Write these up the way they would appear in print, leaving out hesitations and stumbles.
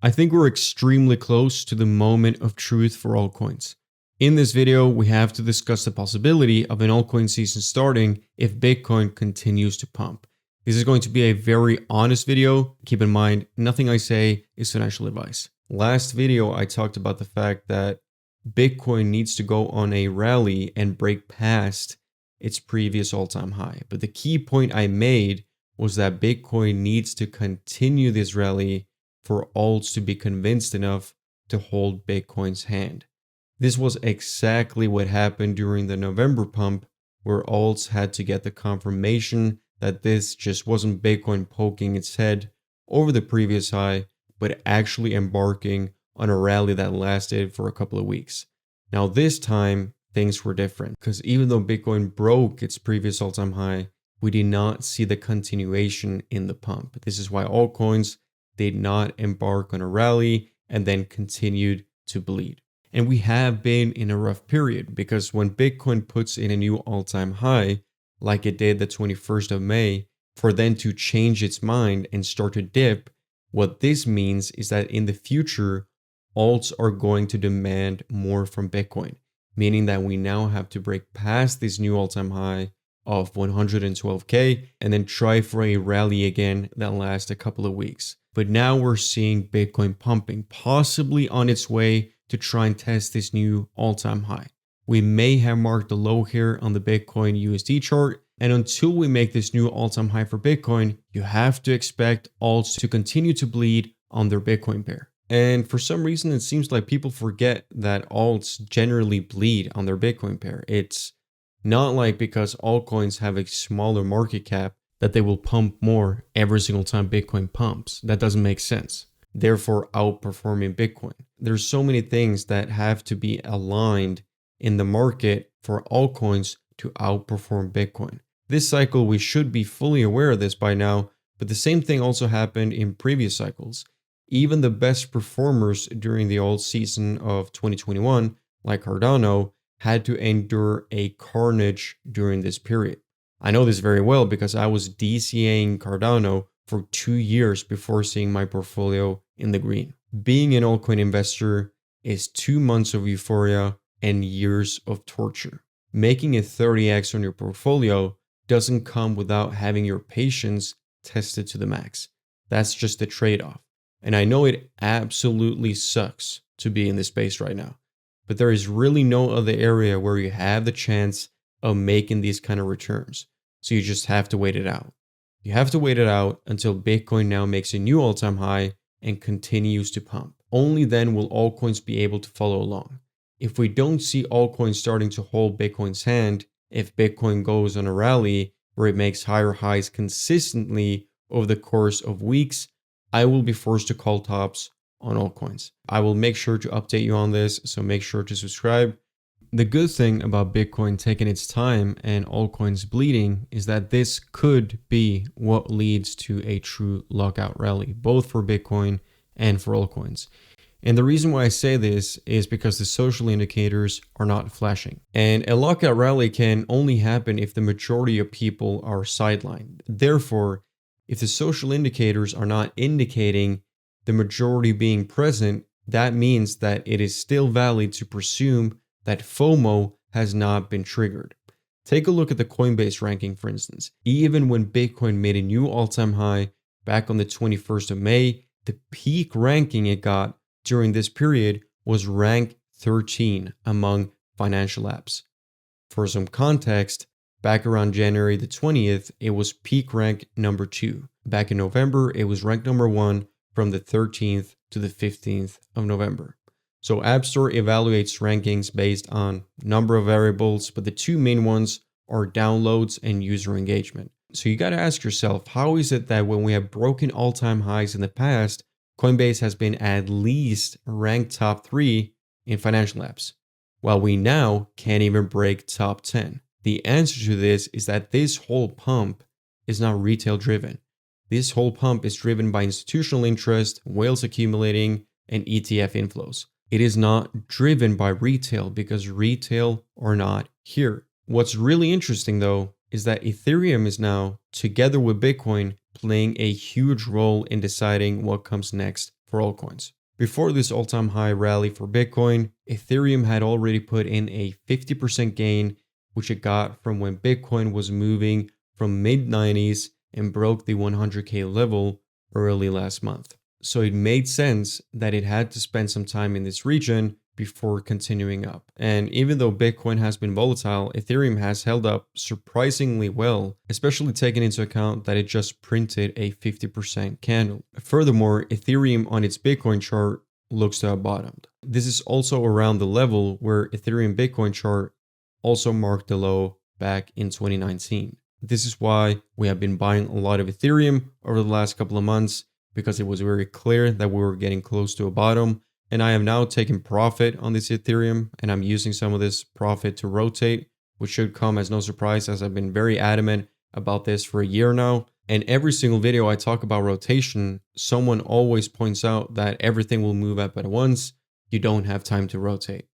I think we're extremely close to the moment of truth for altcoins. In this video, we have to discuss the possibility of an altcoin season starting if Bitcoin continues to pump. This is going to be a very honest video. Keep in mind, nothing I say is financial advice. Last video, I talked about the fact that Bitcoin needs to go on a rally and break past its previous all-time high. But the key point I made was that Bitcoin needs to continue this rally for alts to be convinced enough to hold Bitcoin's hand. This was exactly what happened during the November pump, where alts had to get the confirmation that this just wasn't Bitcoin poking its head over the previous high, but actually embarking on a rally that lasted for a couple of weeks. Now this time, things were different, because even though Bitcoin broke its previous all-time high, we did not see the continuation in the pump. This is why altcoins did not embark on a rally and then continued to bleed. And we have been in a rough period, because when Bitcoin puts in a new all-time high, like it did the 21st of May, for then to change its mind and start to dip, what this means is that in the future, alts are going to demand more from Bitcoin, meaning that we now have to break past this new all-time high of 112K and then try for a rally again that lasts a couple of weeks. But now we're seeing Bitcoin pumping, possibly on its way to try and test this new all-time high. We may have marked the low here on the Bitcoin USD chart, and until we make this new all-time high for Bitcoin, you have to expect alts to continue to bleed on their Bitcoin pair. And for some reason, it seems like people forget that alts generally bleed on their Bitcoin pair. It's not like because altcoins have a smaller market cap that they will pump more every single time Bitcoin pumps. That doesn't make sense. Therefore, outperforming Bitcoin. There's so many things that have to be aligned in the market for altcoins to outperform Bitcoin. This cycle, we should be fully aware of this by now, but the same thing also happened in previous cycles. Even the best performers during the alt season of 2021, like Cardano, had to endure a carnage during this period. I know this very well because I was DCAing Cardano for 2 years before seeing my portfolio in the green. Being an altcoin investor is 2 months of euphoria and years of torture. Making a 30x on your portfolio doesn't come without having your patience tested to the max. That's just the trade-off. And I know it absolutely sucks to be in this space right now, but there is really no other area where you have the chance of making these kind of returns. So you just have to wait it out. You have to wait it out until Bitcoin now makes a new all-time high and continues to pump. Only then will altcoins be able to follow along. If we don't see altcoins starting to hold Bitcoin's hand, if Bitcoin goes on a rally where it makes higher highs consistently over the course of weeks, I will be forced to call tops on altcoins. I will make sure to update you on this, so make sure to subscribe. The good thing about Bitcoin taking its time and altcoins bleeding is that this could be what leads to a true lockout rally, both for Bitcoin and for altcoins. And the reason why I say this is because the social indicators are not flashing. And a lockout rally can only happen if the majority of people are sidelined. Therefore, if the social indicators are not indicating the majority being present, that means that it is still valid to presume that FOMO has not been triggered. Take a look at the Coinbase ranking, for instance. Even when Bitcoin made a new all-time high back on the 21st of May, the peak ranking it got during this period was rank 13 among financial apps. For some context, back around January the 20th, it was peak rank number 2. Back in November, it was ranked number 1 from the 13th to the 15th of November. So App Store evaluates rankings based on number of variables, but the two main ones are downloads and user engagement. So you got to ask yourself, how is it that when we have broken all-time highs in the past, Coinbase has been at least ranked top 3 in financial apps, while we now can't even break top 10? The answer to this is that this whole pump is not retail driven. This whole pump is driven by institutional interest, whales accumulating, and ETF inflows. It is not driven by retail because retail are not here. What's really interesting though is that Ethereum is now, together with Bitcoin, playing a huge role in deciding what comes next for altcoins. Before this all-time high rally for Bitcoin, Ethereum had already put in a 50% gain, which it got from when Bitcoin was moving from mid-90s and broke the 100K level early last month. So it made sense that it had to spend some time in this region before continuing up. And even though Bitcoin has been volatile, Ethereum has held up surprisingly well, especially taking into account that it just printed a 50% candle. Furthermore, Ethereum on its Bitcoin chart looks to have bottomed. This is also around the level where Ethereum Bitcoin chart also marked the low back in 2019. This is why we have been buying a lot of Ethereum over the last couple of months, because it was very clear that we were getting close to a bottom. And I have now taken profit on this Ethereum, and I'm using some of this profit to rotate, which should come as no surprise, as I've been very adamant about this for a year now. And every single video I talk about rotation, someone always points out that everything will move up at once. You don't have time to rotate.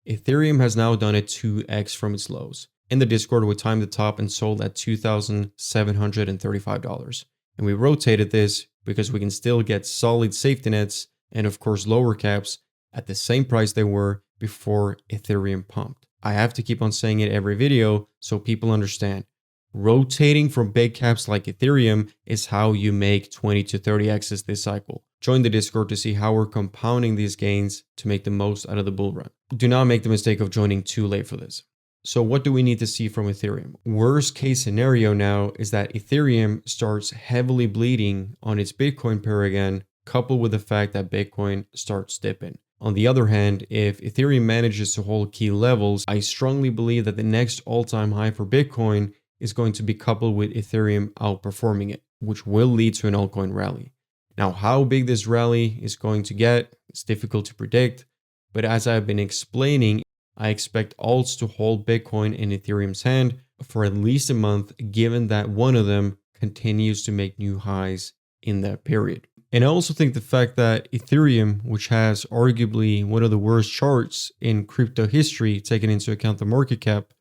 Ethereum has now done a 2x from its lows. In the Discord, we timed the top and sold at $2,735. And we rotated this because we can still get solid safety nets and of course lower caps at the same price they were before Ethereum pumped. I have to keep on saying it every video so people understand. Rotating from big caps like Ethereum is how you make 20 to 30x's this cycle. Join the Discord to see how we're compounding these gains to make the most out of the bull run. Do not make the mistake of joining too late for this. So what do we need to see from Ethereum? Worst case scenario now is that Ethereum starts heavily bleeding on its Bitcoin pair again, coupled with the fact that Bitcoin starts dipping. On the other hand, if Ethereum manages to hold key levels, I strongly believe that the next all-time high for Bitcoin is going to be coupled with Ethereum outperforming it, which will lead to an altcoin rally. Now, how big this rally is going to get, it's difficult to predict, but as I've been explaining, I expect alts to hold Bitcoin in Ethereum's hand for at least a month, given that one of them continues to make new highs in that period. And I also think the fact that Ethereum, which has arguably one of the worst charts in crypto history, taking into account the market cap,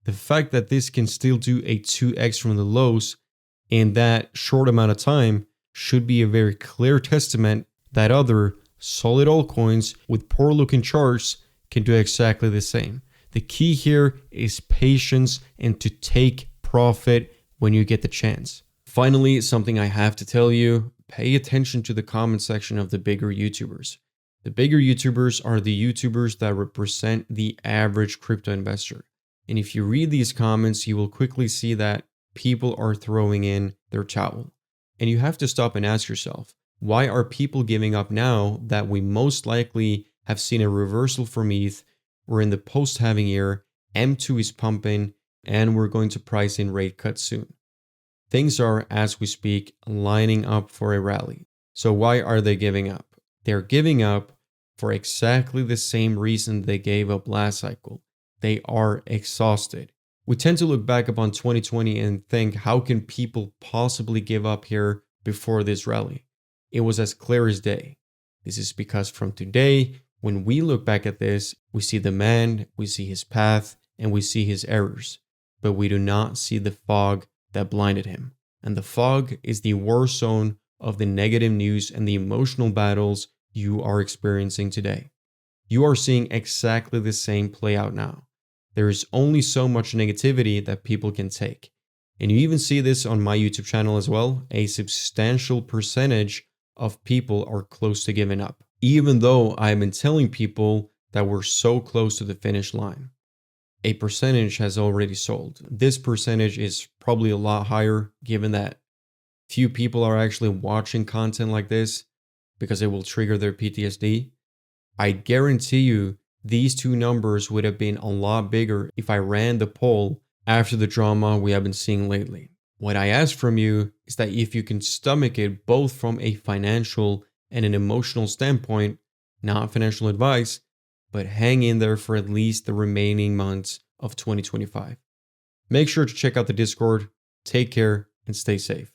the fact that this can still do a 2x from the lows in that short amount of time should be a very clear testament that other solid altcoins with poor looking charts can do exactly the same. The key here is patience and to take profit when you get the chance. Finally, something I have to tell you, pay attention to the comment section of the bigger YouTubers. The bigger YouTubers are the YouTubers that represent the average crypto investor. And if you read these comments, you will quickly see that people are throwing in their towel. And you have to stop and ask yourself, why are people giving up now that we most likely have seen a reversal from ETH? We're in the post-halving year, M2 is pumping, and we're going to price in rate cuts soon. Things are, as we speak, lining up for a rally. So why are they giving up? They're giving up for exactly the same reason they gave up last cycle. They are exhausted. We tend to look back upon 2020 and think, how can people possibly give up here before this rally? It was as clear as day. This is because from today, when we look back at this, we see the man, we see his path, and we see his errors. But we do not see the fog that blinded him. And the fog is the war zone of the negative news and the emotional battles you are experiencing today. You are seeing exactly the same play out now. There is only so much negativity that people can take. And you even see this on my YouTube channel as well. A substantial percentage of people are close to giving up, even though I've been telling people that we're so close to the finish line. A percentage has already sold. This percentage is probably a lot higher, given that few people are actually watching content like this because it will trigger their PTSD. I guarantee you these two numbers would have been a lot bigger if I ran the poll after the drama we have been seeing lately. What I ask from you is that if you can stomach it both from a financial and an emotional standpoint, not financial advice, but hang in there for at least the remaining months of 2025. Make sure to check out the Discord. Take care and stay safe.